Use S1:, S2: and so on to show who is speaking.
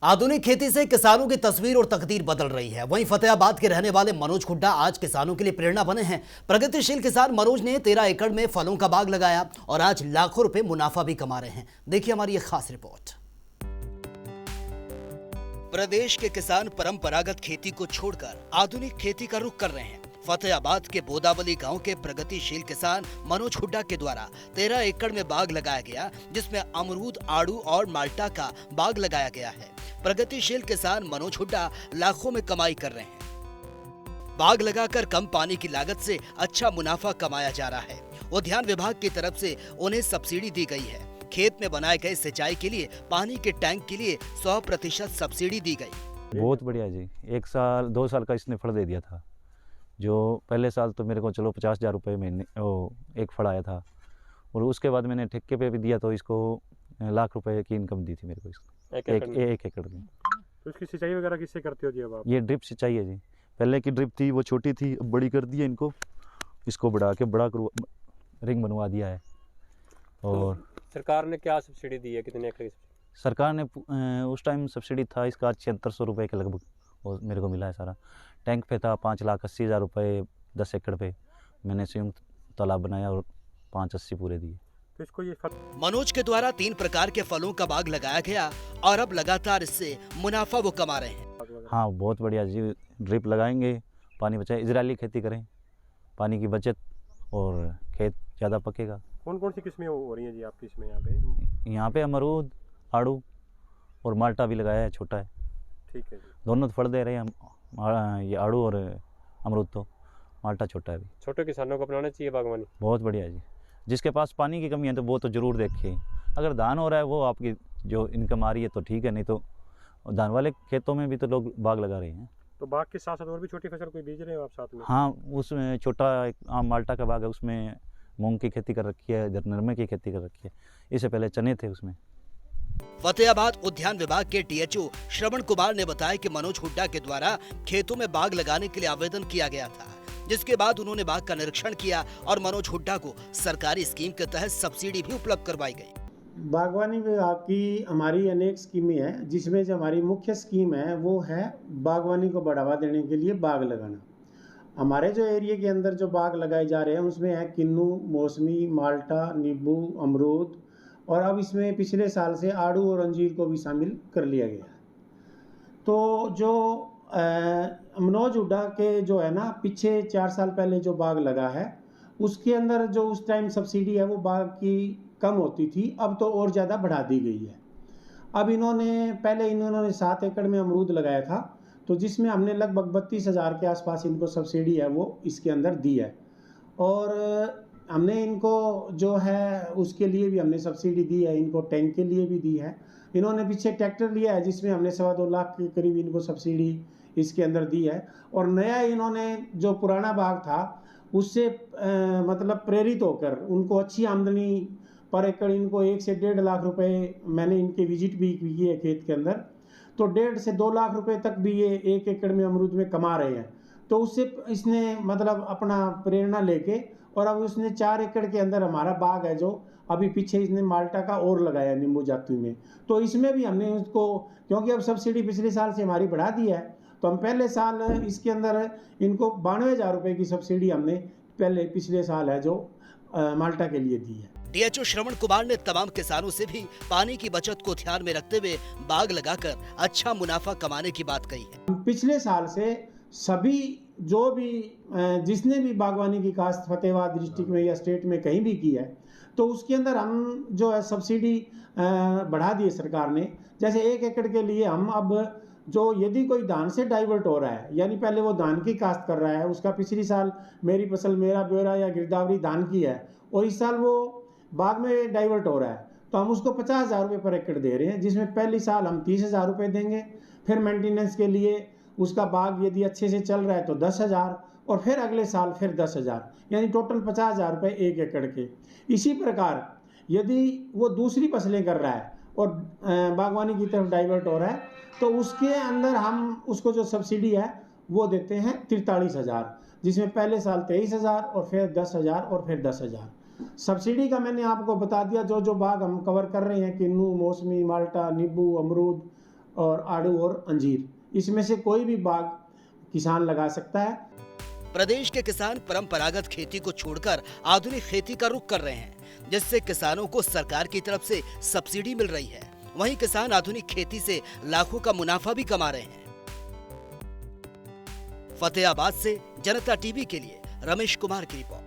S1: आधुनिक खेती से किसानों की तस्वीर और तकदीर बदल रही है। वहीं फतेहाबाद के रहने वाले मनोज हुड्डा आज किसानों के लिए प्रेरणा बने हैं। प्रगतिशील किसान मनोज ने 13 एकड़ में फलों का बाग लगाया और आज लाखों रुपए मुनाफा भी कमा रहे हैं। देखिए हमारी ये खास रिपोर्ट। प्रदेश के किसान परंपरागत खेती को छोड़कर आधुनिक खेती का रुख कर रहे हैं। फतेहाबाद के बोदावली गांव के प्रगतिशील किसान मनोज हुड्डा के द्वारा 13 एकड़ में बाग लगाया गया, जिसमें अमरूद, आड़ू और माल्टा का बाग लगाया गया है। प्रगतिशील किसान मनोज हुड्डा लाखों में कमाई कर रहे हैं। बाग लगाकर कम पानी की लागत से अच्छा मुनाफा कमाया जा रहा है। उद्यान विभाग की तरफ से उन्हें सब्सिडी दी गई है। खेत में बनाए गए सिंचाई के लिए पानी के टैंक के लिए 100% सब्सिडी दी गई।
S2: बहुत बढ़िया जी। 1 साल 2 साल का इसने फल दे दिया था। जो पहले साल तो मेरे को चलो 50,000 रुपये महीने एक फल आया था, और उसके बाद मैंने ठेके पे भी दिया तो इसको लाख रुपए की इनकम दी थी मेरे को इसको एक एकड़ में।
S3: तो इसकी सिंचाई वगैरह किससे करते हो जी अब आप?
S2: ये ड्रिप सिंचाई है जी। पहले की ड्रिप थी वो छोटी थी, अब बड़ी कर दी है इनको। इसको बढ़ा कर रिंग बनवा दिया है। और
S3: तो सरकार ने क्या सब्सिडी दी है, कितने एकड़ की?
S2: सरकार ने उस टाइम सब्सिडी था इसका 7600 रुपये के लगभग और मेरे को मिला है सारा। टैंक पे था 5,80,000 रुपये 10 एकड़ पे। मैंने संयुक्त तालाब बनाया और 580 पूरे दिए।
S3: तो इसको ये फल
S1: मनोज के द्वारा 3 प्रकार के फलों का बाग लगाया गया और अब लगातार इससे मुनाफा वो कमा रहे हैं।
S2: हाँ बहुत बढ़िया जी। ड्रिप लगाएंगे, पानी बचाए, इजरायली खेती करें, पानी की बचत और खेत ज़्यादा पकेगा।
S3: कौन कौन सी किस्में हो रही हैं जी आपकी इसमें यहाँ पे?
S2: यहाँ पे अमरूद, आड़ू और माल्टा भी लगाया है, छोटा है।
S3: ठीक है जी।
S2: दोनों तो फल दे रहे हैं हम, ये आड़ू और अमरूद। तो माल्टा छोटा है अभी।
S3: छोटे किसानों को अपनाना चाहिए बागवानी।
S2: बहुत बढ़िया जी। जिसके पास पानी की कमी है तो वो तो ज़रूर देखे। अगर धान हो रहा है वो आपकी जो इनकम आ रही है तो ठीक है, नहीं तो धान वाले खेतों में भी तो लोग बाग लगा रहे हैं।
S3: तो बाग के साथ साथ और भी छोटी फसल कोई बीज रहे हो आप साथ में?
S2: हाँ, उसमें छोटा एक आम माल्टा का बाग है, उसमें मूंग की खेती कर रखी है, इधर नरमे की खेती कर रखी है। इससे पहले चने थे उसमें।
S1: फतेहाबाद उद्यान विभाग के टीएचओ श्रवण कुमार ने बताया कि मनोज हुड्डा के द्वारा खेतों में बाग लगाने के लिए आवेदन किया गया था, जिसके बाद उन्होंने बाग का निरीक्षण किया और मनोज हुड्डा को सरकारी स्कीम के तहत सब्सिडी भी उपलब्ध करवाई गई।
S4: बागवानी विभाग की हमारी अनेक स्कीमें हैं, जिसमें जो हमारी मुख्य स्कीम है वो है बागवानी को बढ़ावा देने के लिए बाग लगाना। हमारे जो एरिया के अंदर जो बाग लगाए जा रहे हैं उसमें है किन्नू, मौसमी, माल्टा, नींबू, अमरूद, और अब इसमें पिछले साल से आड़ू और अंजीर को भी शामिल कर लिया गया है। तो जो मनोज हुड्डा के जो है ना, पीछे 4 साल पहले जो बाग लगा है उसके अंदर जो उस टाइम सब्सिडी है वो बाग की कम होती थी, अब तो और ज़्यादा बढ़ा दी गई है। अब पहले इन्होंने 7 एकड़ में अमरूद लगाया था, तो जिसमें हमने लगभग 32,000 के आसपास इनको सब्सिडी है वो इसके अंदर दी है। और हमने इनको जो है उसके लिए भी हमने सब्सिडी दी है, इनको टैंक के लिए भी दी है। इन्होंने पीछे ट्रैक्टर लिया है जिसमें हमने 2.25 लाख के करीब इनको सब्सिडी इसके अंदर दी है। और नया इन्होंने जो पुराना बाग था उससे मतलब प्रेरित होकर उनको अच्छी आमदनी पर एकड़ इनको 1 से 1.5 लाख रुपए, मैंने इनके विजिट भी की है खेत के अंदर, तो 1.5 से 2 लाख रुपए तक भी ये 1 एकड़ में अमरूद में कमा रहे हैं। तो उससे इसने मतलब अपना प्रेरणा लेके, और अब उसने 4 एकड़ के अंदर हमारा बाग है जो अभी पीछे इसने माल्टा का और लगाया नींबू जाती में। तो इसमें भी हमने उसको, क्योंकि अब सब्सिडी पिछले साल से हमारी बढ़ा दी है, तो हम पहले साल इसके अंदर इनको 92,000 रुपये की सब्सिडी हमने पिछले साल है जो माल्टा के लिए दी है।
S1: डीएचओ श्रवण कुमार ने तमाम किसानों से भी पानी की बचत को ध्यान में रखते हुए बाग लगाकर अच्छा मुनाफा कमाने की बात कही है।
S4: पिछले साल से सभी जो भी जिसने भी बागवानी की काश्त फतेहाबाद डिस्ट्रिक्ट में या स्टेट में कहीं भी की है, तो उसके अंदर हम जो है सब्सिडी बढ़ा दी है सरकार ने। जैसे 1 एकड़ के लिए हम अब जो यदि कोई धान से डाइवर्ट हो रहा है, यानी पहले वो धान की काश्त कर रहा है, उसका पिछली साल मेरी फसल मेरा ब्योरा या गिरदावरी धान की है और इस साल वो बाग में डाइवर्ट हो रहा है, तो हम उसको 50,000 रुपये पर एकड़ दे रहे हैं, जिसमें पहली साल हम 30,000 रुपये देंगे, फिर मेंटेनेंस के लिए उसका बाग यदि अच्छे से चल रहा है तो 10,000, और फिर अगले साल फिर 10,000, यानी टोटल 50,000 रुपये 1 एकड़ के। इसी प्रकार यदि वो दूसरी फसलें कर रहा है और बागवानी की तरफ डाइवर्ट हो रहा है, तो उसके अंदर हम उसको जो सब्सिडी है वो देते हैं 43,000, जिसमें पहले साल 23,000 और फिर 10,000 और फिर 10,000। सब्सिडी का मैंने आपको बता दिया। जो जो बाग हम कवर कर रहे हैं, किन्नू, मौसमी, माल्टा, नींबू, अमरूद और आड़ू और अंजीर, इसमें से कोई भी बाग किसान लगा सकता है।
S1: प्रदेश के किसान परंपरागत खेती को छोड़कर आधुनिक खेती का रुख कर रहे हैं, जिससे किसानों को सरकार की तरफ से सब्सिडी मिल रही है। वहीं किसान आधुनिक खेती से लाखों का मुनाफा भी कमा रहे हैं। फतेहाबाद से जनता टीवी के लिए रमेश कुमार की रिपोर्ट।